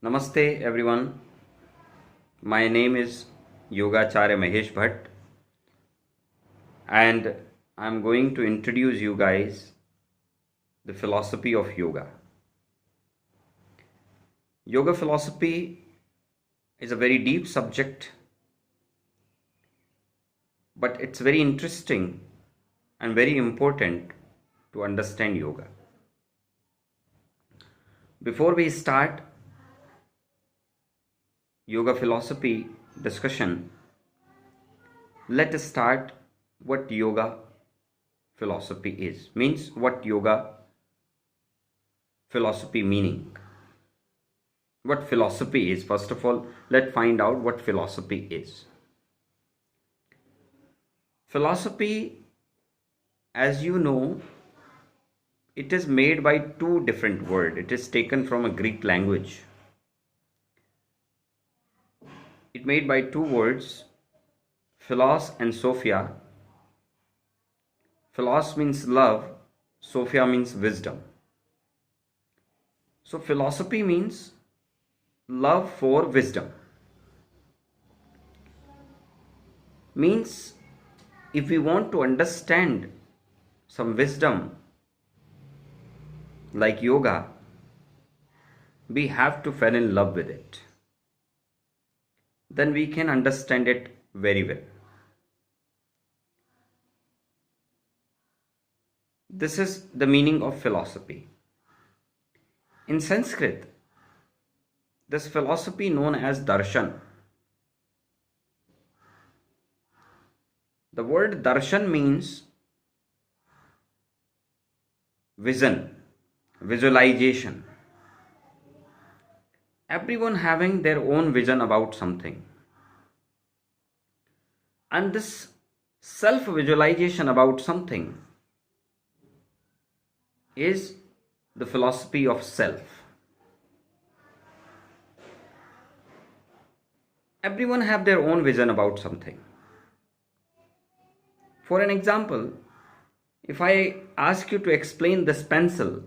Namaste everyone. My name is Yogacharya Mahesh Bhatt and I'm going to introduce you guys the philosophy of yoga. Yoga philosophy is a very deep subject, but it's very interesting and very important to understand yoga. Before we start yoga philosophy discussion, let us start what yoga philosophy is. Means what yoga philosophy meaning. What philosophy is. First of all, let's find out what philosophy is. Philosophy, as you know, it is made by two different words. It is taken from a Greek language. It made by two words, philos and sophia. Philos means love, sophia means wisdom. So philosophy means love for wisdom. Means if we want to understand some wisdom like yoga, we have to fall in love with it. Then we can understand it very well. This is the meaning of philosophy. In Sanskrit, this philosophy known as darshan. The word darshan means vision, visualization. Everyone having their own vision about something. And this self-visualization about something is the philosophy of self. Everyone have their own vision about something. For an example, if I ask you to explain this pencil,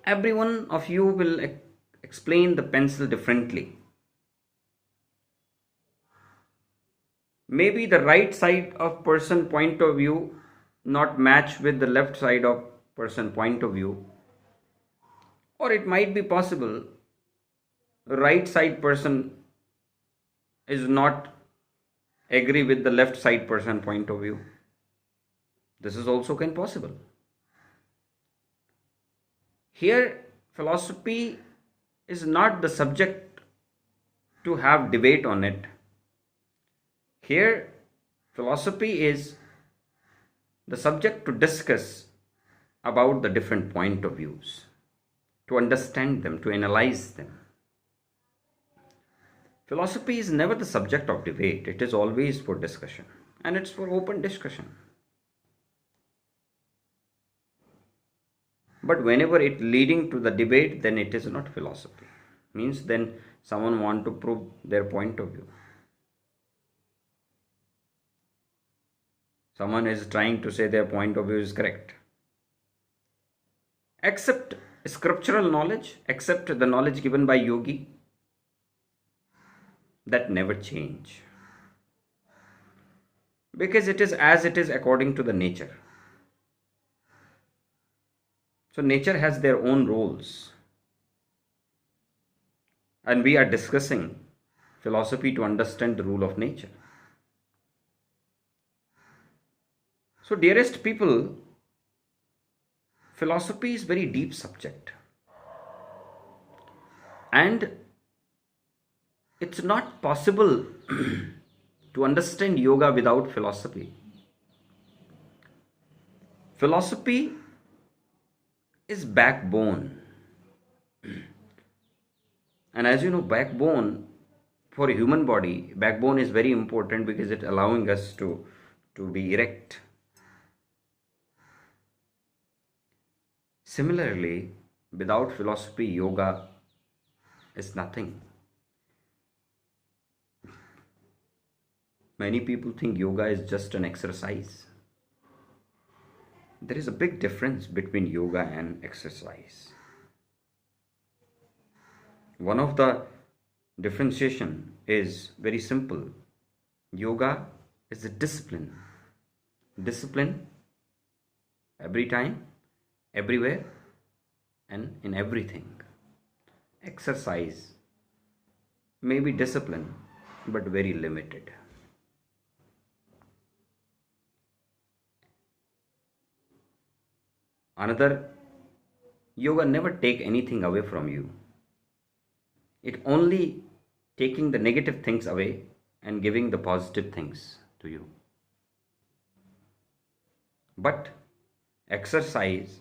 every one of you will explain the pencil differently. Maybe the right side of person point of view not match with the left side of person point of view, or it might be possible right side person is not agree with the left side person point of view. This is also can possible. Here philosophy is not the subject to have debate on it. Here philosophy is the subject to discuss about the different point of views, to understand them, to analyze them. Philosophy is never the subject of debate. It is always for discussion, and it's for open discussion. But whenever it leading to the debate, then it is not philosophy. Means then someone want to prove their point of view. Someone is trying to say their point of view is correct. Except scriptural knowledge, except the knowledge given by yogi, that never change. Because it is as it is according to the nature. So nature has their own rules. And we are discussing philosophy to understand the rule of nature. So dearest people, philosophy is very deep subject. And it's not possible to understand yoga without philosophy. Philosophy is backbone. And as you know, backbone for a human body, backbone is very important because it's allowing us to be erect. Similarly, without philosophy, yoga is nothing. Many people think yoga is just an exercise. There is a big difference between yoga and exercise. One of the differentiation is very simple. Yoga is a discipline. Discipline every time, everywhere, and in everything. Exercise may be discipline, but very limited. Another, yoga never take anything away from you. It only taking the negative things away and giving the positive things to you. But exercise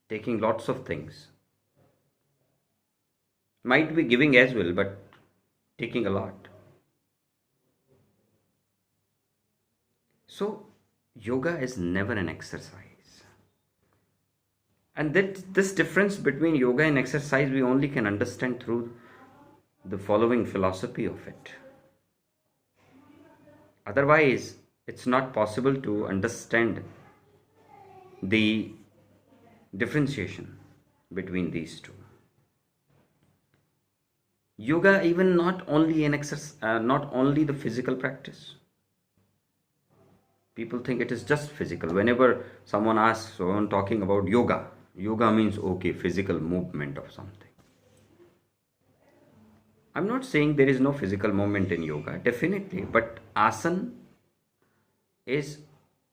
taking lots of things might be giving as well, but taking a lot. So yoga is never an exercise. And that this difference between yoga and exercise we only can understand through the following philosophy of it. Otherwise, it's not possible to understand the differentiation between these two. Yoga even not only an exercise, not only the physical practice. People think it is just physical. Whenever someone asks, someone talking about yoga, yoga means okay, physical movement of something. I'm not saying there is no physical movement in yoga, definitely, but asana is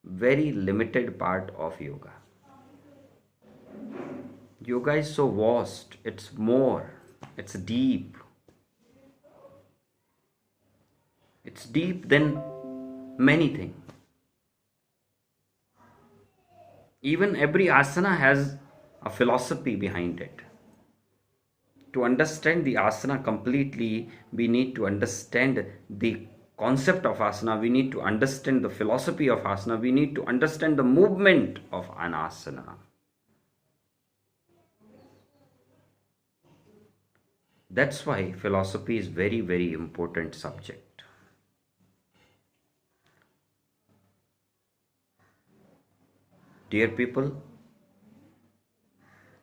very limited part of yoga. Yoga is so vast, it's more, it's deep. It's deep than many things. Even every asana has a philosophy behind it. To understand the asana completely, we need to understand the concept of asana, we need to understand the philosophy of asana, we need to understand the movement of an asana. That's why philosophy is very, very important subject. Dear people,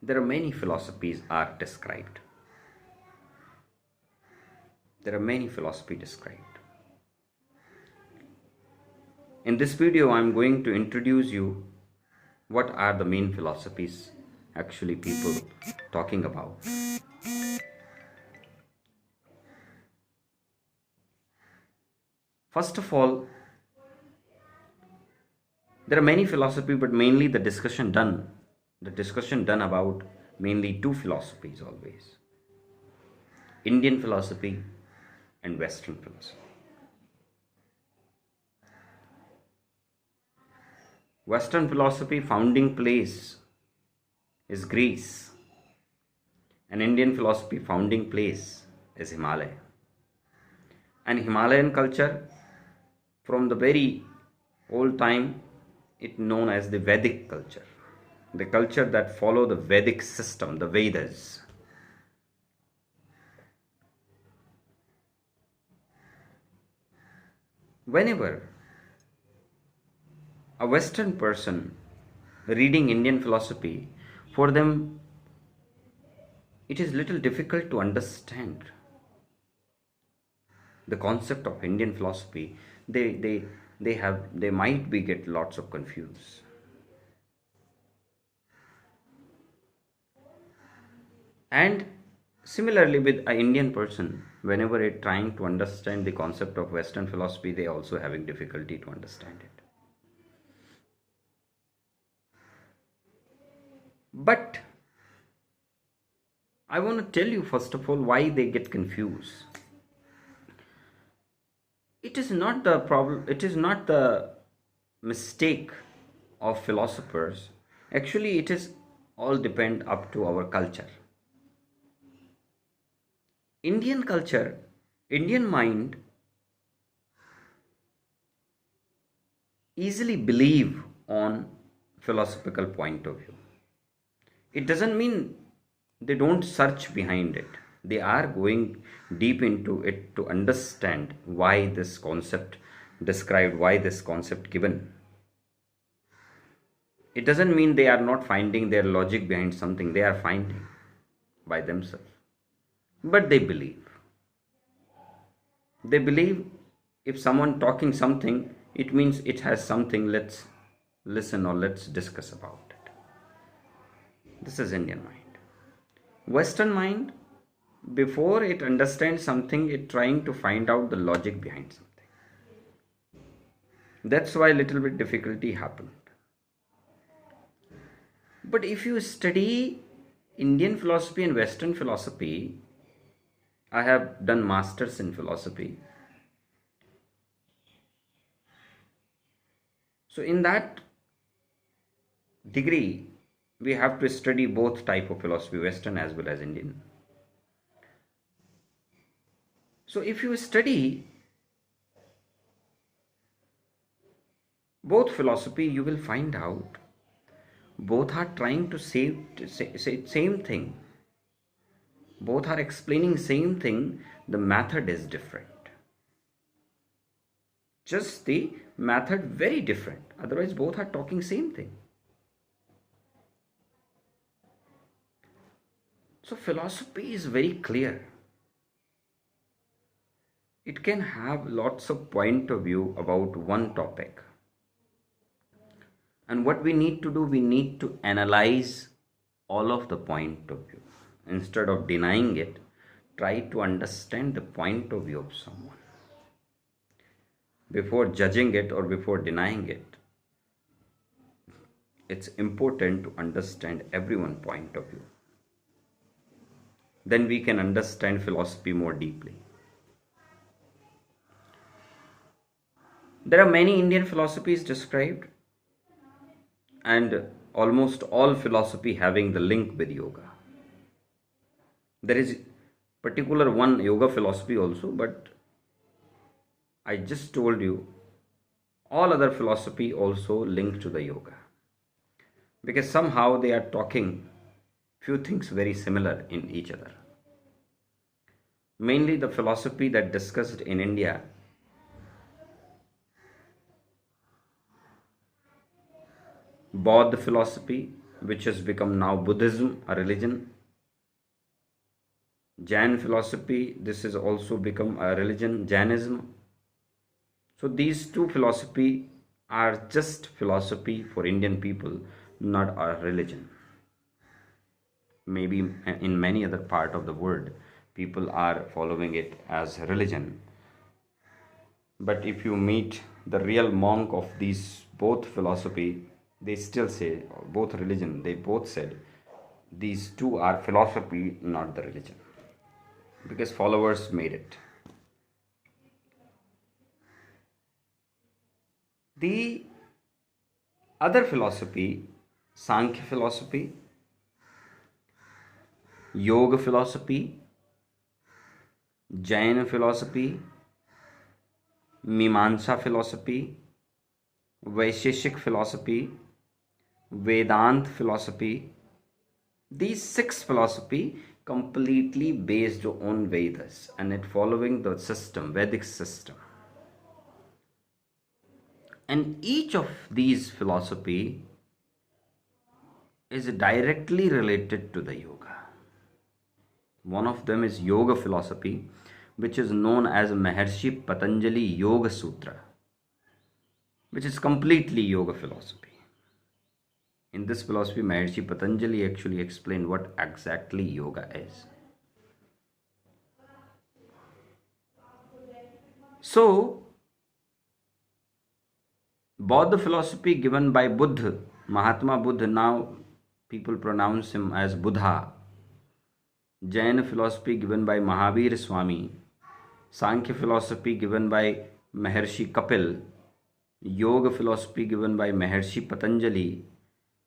there are many philosophies are described. There are many philosophies described. In this video, I am going to introduce you what are the main philosophies actually people talking about. First of all, there are many philosophies, but mainly the discussion done about mainly two philosophies always. Indian philosophy and Western philosophy. Western philosophy founding place is Greece, and Indian philosophy founding place is Himalaya. And Himalayan culture from the very old time it known as the Vedic culture, the culture that follow the Vedic system, the Vedas. Whenever a Western person reading Indian philosophy, for them it is little difficult to understand the concept of Indian philosophy. They might be get lots of confused. And similarly with an Indian person, whenever they trying to understand the concept of Western philosophy, they also having difficulty to understand it. But I want to tell you first of all why they get confused. It is not the problem, it is not the mistake of philosophers. Actually, it is all depend up to our culture. Indian culture, Indian mind easily believe on philosophical point of view. It doesn't mean they don't search behind it. They are going deep into it to understand why this concept described, why this concept given. It doesn't mean they are not finding their logic behind something, they are finding by themselves. But they believe. They believe if someone talking something, it means it has something, let's listen or let's discuss about it. This is Indian mind. Western mind, before it understands something, it trying to find out the logic behind something. That's why little bit difficulty happened. But if you study Indian philosophy and Western philosophy, I have done masters in philosophy. So in that degree, we have to study both type of philosophy, Western as well as Indian. So if you study both philosophy, you will find out both are trying to say same thing. Both are explaining same thing. The method is different. Just the method very different. Otherwise, both are talking same thing. So philosophy is very clear. It can have lots of point of view about one topic. And what we need to do, we need to analyze all of the point of view. Instead of denying it, try to understand the point of view of someone. Before judging it or before denying it, it's important to understand everyone's point of view. Then we can understand philosophy more deeply. There are many Indian philosophies described, and almost all philosophy having the link with yoga. There is particular one yoga philosophy also, but I just told you all other philosophy also linked to the yoga, because somehow they are talking few things very similar in each other. Mainly the philosophy that discussed in India, Bauddha philosophy, which has become now Buddhism, a religion. Jain philosophy, this has also become a religion, Jainism. So these two philosophy are just philosophy for Indian people, not a religion. Maybe in many other part of the world, people are following it as religion. But if you meet the real monk of these both philosophy, they still say, both religion, they both said, these two are philosophy, not the religion. Because followers made it. The other philosophy, Sankhya philosophy, Yoga philosophy, Jain philosophy, Mimamsa philosophy, Vaisheshik philosophy, Vedant philosophy, these 6 philosophy completely based on Vedas and it following the system, Vedic system. And each of these philosophy is directly related to the yoga. One of them is yoga philosophy, which is known as Maharshi Patanjali Yoga Sutra, which is completely yoga philosophy. In this philosophy, Maharshi Patanjali actually explained what exactly yoga is. So, Bauddha philosophy given by Buddha, Mahatma Buddha, now people pronounce him as Buddha. Jain philosophy given by Mahavir Swami. Sankhya philosophy given by Maharshi Kapil. Yoga philosophy given by Maharshi Patanjali.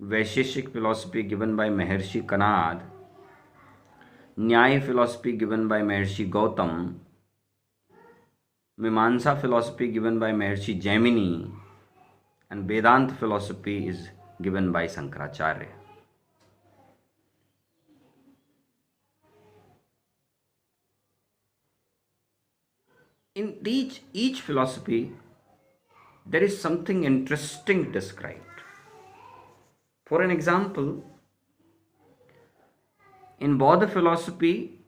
Vaisheshik philosophy given by Maharshi Kanad. Nyaya philosophy given by Maharshi Gautam. Mimamsa philosophy given by Maharshi Jaimini. And Vedanta philosophy is given by Sankaracharya. In each philosophy, there is something interesting described. For an example, in Buddha philosophy,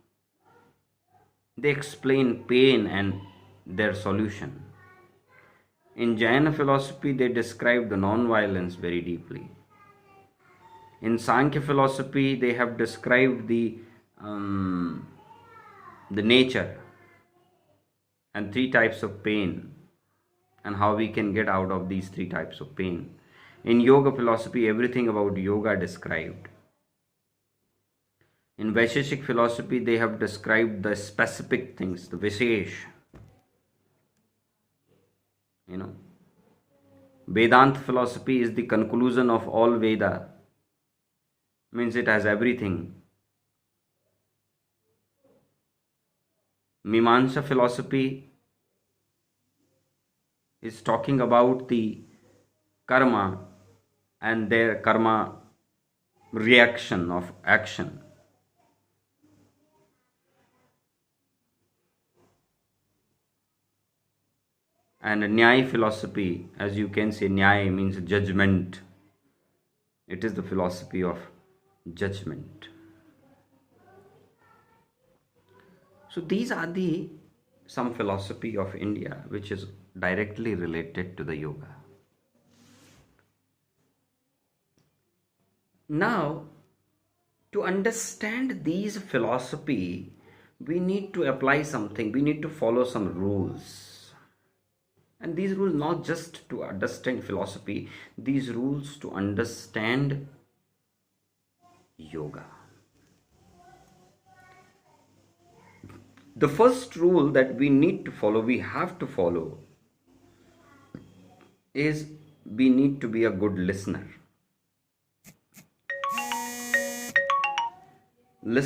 they explain pain and their solution. In Jaina philosophy, they describe the non-violence very deeply. In Sankhya philosophy, they have described the nature and three types of pain and how we can get out of these three types of pain. In yoga philosophy, everything about yoga described. In Vaisheshik philosophy, they have described the specific things, the Vishesh. You know, Vedanta philosophy is the conclusion of all Veda, means it has everything. Mimamsa philosophy is talking about the karma and their karma reaction of action. And Nyaya philosophy, as you can say, Nyaya means judgment. It is the philosophy of judgment. So these are the some philosophy of India which is directly related to the yoga. Now, to understand these philosophy, we need to apply something, we need to follow some rules. And these rules not just to understand philosophy, these rules to understand yoga. The first rule that we need to follow, we have to follow, is we need to be a good listener. Listen